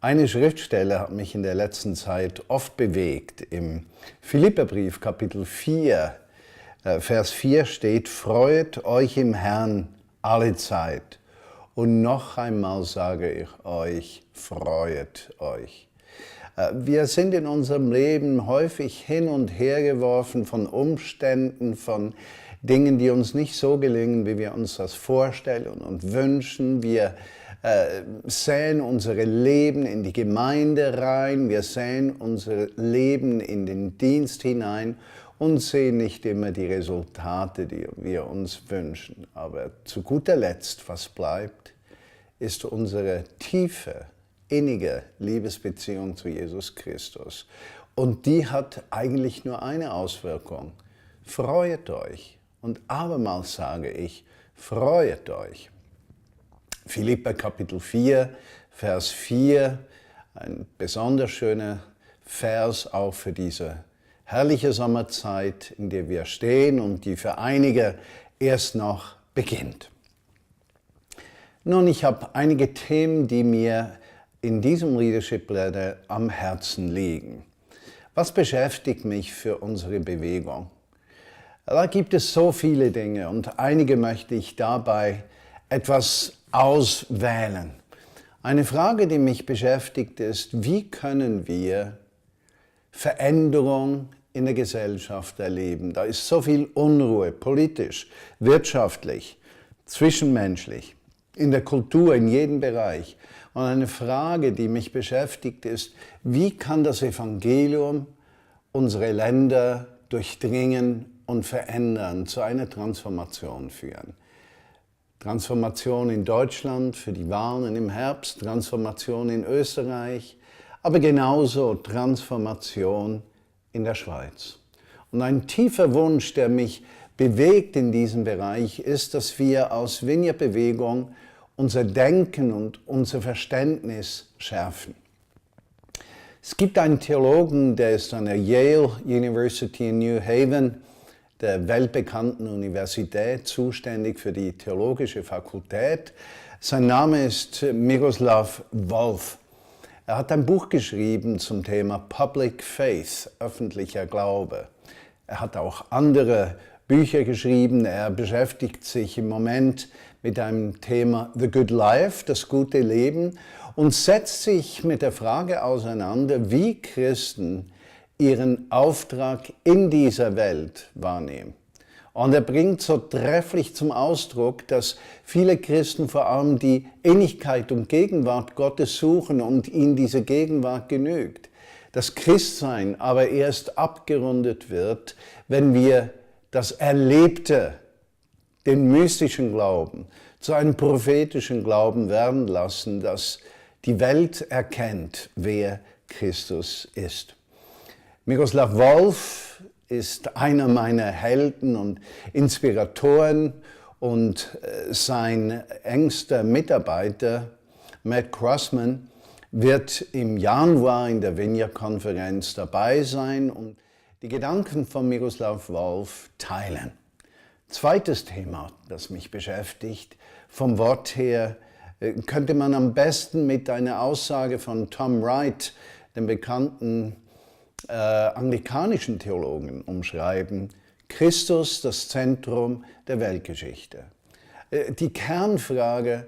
Eine Schriftstelle hat mich in der letzten Zeit oft bewegt. Im Philipperbrief Kapitel 4, Vers 4 steht: Freut euch im Herrn alle Zeit. Und noch einmal sage ich euch, freut euch. Wir sind in unserem Leben häufig hin und her geworfen von Umständen, von Dingen, die uns nicht so gelingen, wie wir uns das vorstellen und wünschen. Wir säen unsere Leben in die Gemeinde rein, wir säen unser Leben in den Dienst hinein und sehen nicht immer die Resultate, die wir uns wünschen. Aber zu guter Letzt, was bleibt, ist unsere tiefe, innige Liebesbeziehung zu Jesus Christus. Und die hat eigentlich nur eine Auswirkung: Freut euch. Und abermals sage ich, freut euch. Philipper Kapitel 4, Vers 4, ein besonders schöner Vers auch für diese herrliche Sommerzeit, in der wir stehen und die für einige erst noch beginnt. Nun, ich habe einige Themen, die mir in diesem Leadership-Letter am Herzen liegen. Was beschäftigt mich für unsere Bewegung? Da gibt es so viele Dinge und einige möchte ich dabei etwas auswählen. Eine Frage, die mich beschäftigt, ist: Wie können wir Veränderung in der Gesellschaft erleben? Da ist so viel Unruhe, politisch, wirtschaftlich, zwischenmenschlich, in der Kultur, in jedem Bereich. Und eine Frage, die mich beschäftigt, ist: Wie kann das Evangelium unsere Länder durchdringen und verändern, zu einer Transformation führen? Transformation in Deutschland für die Wahlen im Herbst, Transformation in Österreich, aber genauso Transformation in der Schweiz. Und ein tiefer Wunsch, der mich bewegt in diesem Bereich, ist, dass wir aus Vineyard-Bewegung unser Denken und unser Verständnis schärfen. Es gibt einen Theologen, der ist an der Yale University in New Haven, der weltbekannten Universität, zuständig für die theologische Fakultät. Sein Name ist Miroslav Volf. Er hat ein Buch geschrieben zum Thema Public Faith, öffentlicher Glaube. Er hat auch andere Bücher geschrieben. Er beschäftigt sich im Moment mit einem Thema The Good Life, das gute Leben, und setzt sich mit der Frage auseinander, wie Christen ihren Auftrag in dieser Welt wahrnehmen. Und er bringt so trefflich zum Ausdruck, dass viele Christen vor allem die Innigkeit und Gegenwart Gottes suchen und ihnen diese Gegenwart genügt. Das Christsein aber erst abgerundet wird, wenn wir das Erlebte, den mystischen Glauben, zu einem prophetischen Glauben werden lassen, dass die Welt erkennt, wer Christus ist. Miroslav Volf ist einer meiner Helden und Inspiratoren, und sein engster Mitarbeiter, Matt Crossman, wird im Januar in der Vineyard-Konferenz dabei sein und die Gedanken von Miroslav Volf teilen. Zweites Thema, das mich beschäftigt, vom Wort her könnte man am besten mit einer Aussage von Tom Wright, dem bekannten anglikanischen Theologen, umschreiben: Christus, das Zentrum der Weltgeschichte. Die Kernfrage: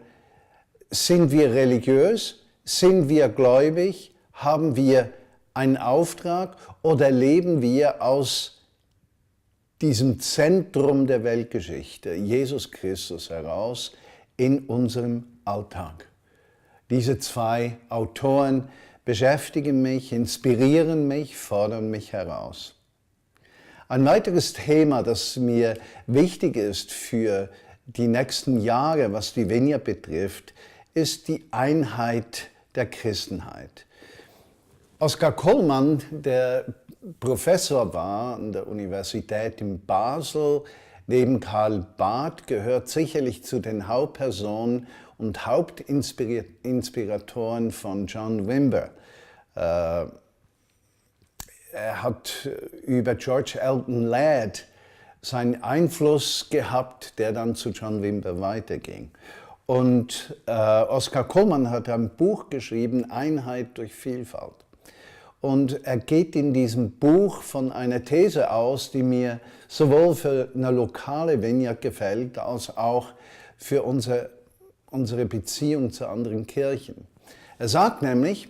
Sind wir religiös? Sind wir gläubig? Haben wir einen Auftrag? Oder leben wir aus diesem Zentrum der Weltgeschichte, Jesus Christus, heraus in unserem Alltag? Diese zwei Autoren beschäftigen mich, inspirieren mich, fordern mich heraus. Ein weiteres Thema, das mir wichtig ist für die nächsten Jahre, was die Vineyard betrifft, ist die Einheit der Christenheit. Oskar Kollmann, der Professor war an der Universität in Basel, neben Karl Barth, gehört sicherlich zu den Hauptpersonen und Hauptinspiratoren von John Wimber. Er hat über George Elton Ladd seinen Einfluss gehabt, der dann zu John Wimber weiterging. Und Oskar Kollmann hat ein Buch geschrieben, Einheit durch Vielfalt. Und er geht in diesem Buch von einer These aus, die mir sowohl für eine lokale Vineyard gefällt, als auch für unsere Beziehung zu anderen Kirchen. Er sagt nämlich,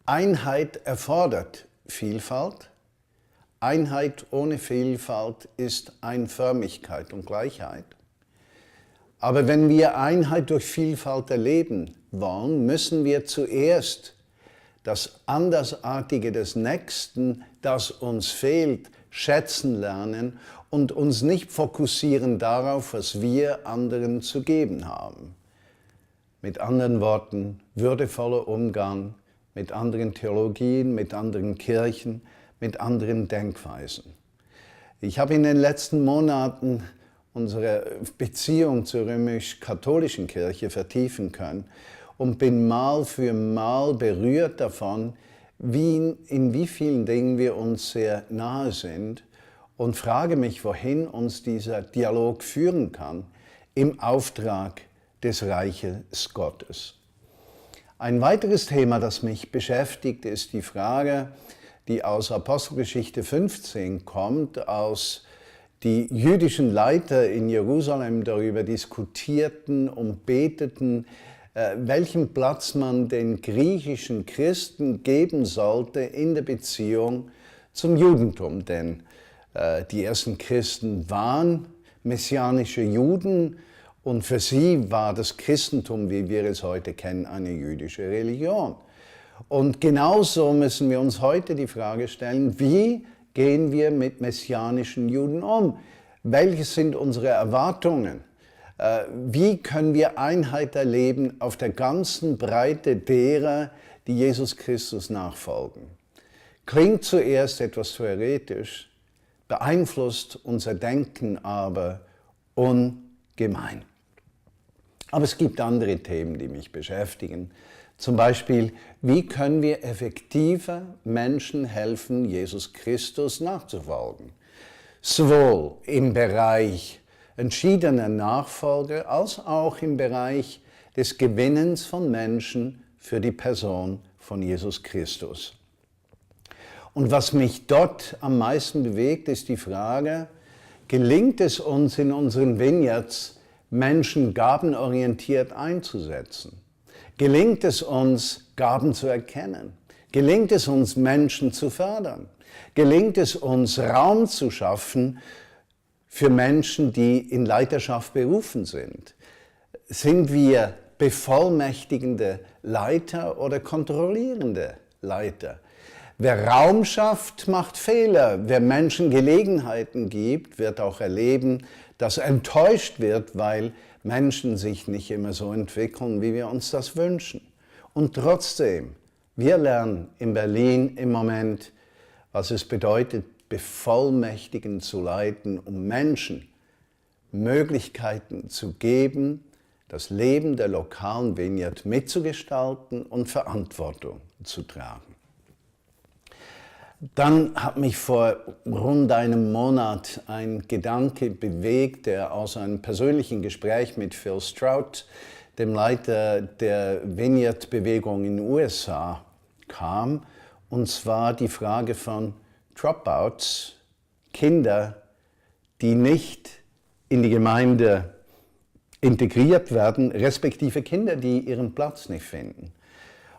Einheit erfordert Vielfalt. Einheit ohne Vielfalt ist Einförmigkeit und Gleichheit. Aber wenn wir Einheit durch Vielfalt erleben wollen, müssen wir zuerst das Andersartige des Nächsten, das uns fehlt, schätzen lernen und uns nicht fokussieren darauf, was wir anderen zu geben haben. Mit anderen Worten, würdevoller Umgang mit anderen Theologien, mit anderen Kirchen, mit anderen Denkweisen. Ich habe in den letzten Monaten unsere Beziehung zur römisch-katholischen Kirche vertiefen können und bin Mal für Mal berührt davon, in wie vielen Dingen wir uns sehr nahe sind und frage mich, wohin uns dieser Dialog führen kann im Auftrag des Reiches Gottes. Ein weiteres Thema, das mich beschäftigt, ist die Frage, die aus Apostelgeschichte 15 kommt, aus die jüdischen Leiter in Jerusalem darüber diskutierten und beteten, welchen Platz man den griechischen Christen geben sollte in der Beziehung zum Judentum. Denn die ersten Christen waren messianische Juden und für sie war das Christentum, wie wir es heute kennen, eine jüdische Religion. Und genauso müssen wir uns heute die Frage stellen, wie gehen wir mit messianischen Juden um? Welche sind unsere Erwartungen? Wie können wir Einheit erleben auf der ganzen Breite derer, die Jesus Christus nachfolgen? Klingt zuerst etwas theoretisch, beeinflusst unser Denken aber ungemein. Aber es gibt andere Themen, die mich beschäftigen. Zum Beispiel, wie können wir effektiver Menschen helfen, Jesus Christus nachzufolgen? Sowohl im Bereich entschiedener Nachfolge als auch im Bereich des Gewinnens von Menschen für die Person von Jesus Christus. Und was mich dort am meisten bewegt, ist die Frage, gelingt es uns in unseren Vineyards, Menschen gabenorientiert einzusetzen? Gelingt es uns, Gaben zu erkennen? Gelingt es uns, Menschen zu fördern? Gelingt es uns, Raum zu schaffen für Menschen, die in Leiterschaft berufen sind? Sind wir bevollmächtigende Leiter oder kontrollierende Leiter? Wer Raum schafft, macht Fehler. Wer Menschen Gelegenheiten gibt, wird auch erleben, dass enttäuscht wird, weil Menschen sich nicht immer so entwickeln, wie wir uns das wünschen. Und trotzdem, wir lernen in Berlin im Moment, was es bedeutet, bevollmächtigen zu leiten, um Menschen Möglichkeiten zu geben, das Leben der lokalen Vineyard mitzugestalten und Verantwortung zu tragen. Dann hat mich vor rund einem Monat ein Gedanke bewegt, der aus einem persönlichen Gespräch mit Phil Stroud, dem Leiter der Vineyard-Bewegung in den USA, kam. Und zwar die Frage von Dropouts, Kinder, die nicht in die Gemeinde integriert werden, respektive Kinder, die ihren Platz nicht finden.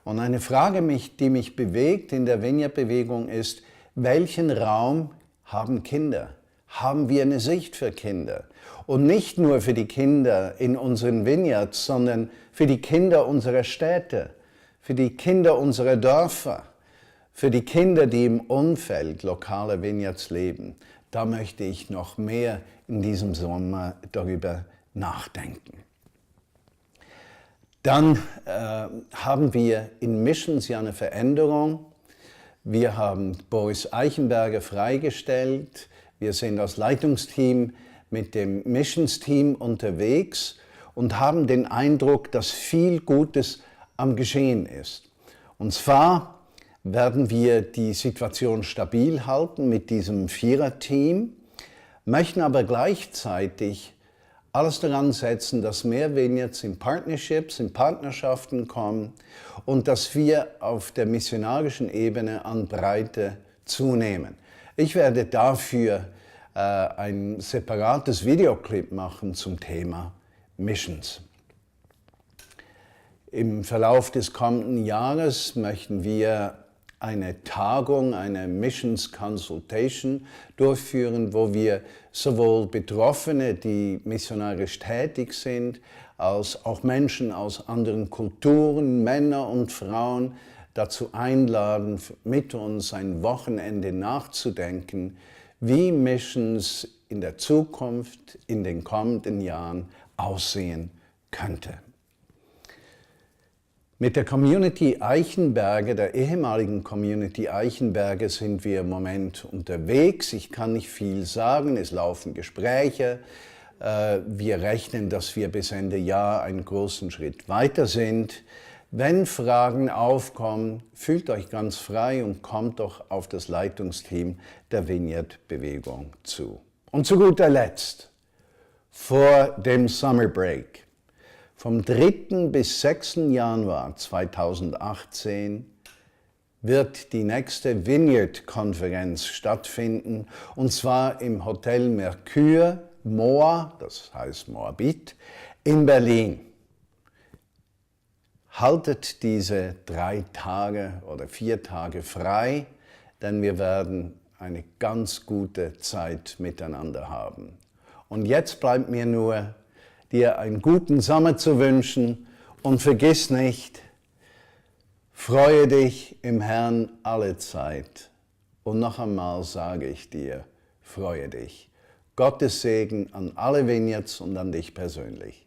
Und eine Frage, die mich bewegt in der Vineyard-Bewegung ist, welchen Raum haben Kinder? Haben wir eine Sicht für Kinder? Und nicht nur für die Kinder in unseren Vineyards, sondern für die Kinder unserer Städte, für die Kinder unserer Dörfer, für die Kinder, die im Umfeld lokaler Vineyards leben. Da möchte ich noch mehr in diesem Sommer darüber nachdenken. Dann haben wir in Missions ja eine Veränderung. Wir haben Boris Eichenberger freigestellt. Wir sind als Leitungsteam mit dem Missions-Team unterwegs und haben den Eindruck, dass viel Gutes am Geschehen ist. Und zwar werden wir die Situation stabil halten mit diesem Vierer-Team, möchten aber gleichzeitig alles daran setzen, dass mehr Vineyards in Partnerships, in Partnerschaften kommen und dass wir auf der missionarischen Ebene an Breite zunehmen. Ich werde dafür ein separates Videoclip machen zum Thema Missions. Im Verlauf des kommenden Jahres möchten wir eine Tagung, eine Missions Consultation durchführen, wo wir sowohl Betroffene, die missionarisch tätig sind, als auch Menschen aus anderen Kulturen, Männer und Frauen, dazu einladen, mit uns ein Wochenende nachzudenken, wie Missions in der Zukunft, in den kommenden Jahren aussehen könnte. Mit der Community Eichenberge, der ehemaligen Community Eichenberge, sind wir im Moment unterwegs. Ich kann nicht viel sagen, es laufen Gespräche. Wir rechnen, dass wir bis Ende Jahr einen großen Schritt weiter sind. Wenn Fragen aufkommen, fühlt euch ganz frei und kommt doch auf das Leitungsteam der Vineyard-Bewegung zu. Und zu guter Letzt, vor dem Summer Break, vom 3. bis 6. Januar 2018 wird die nächste Vineyard-Konferenz stattfinden, und zwar im Hotel Mercure, Moa, das heißt Moabit, in Berlin. Haltet diese 3 Tage oder 4 Tage frei, denn wir werden eine ganz gute Zeit miteinander haben. Und jetzt bleibt mir nur, dir einen guten Sommer zu wünschen und vergiss nicht, freue dich im Herrn alle Zeit. Und noch einmal sage ich dir, freue dich. Gottes Segen an alle Vineyards und an dich persönlich.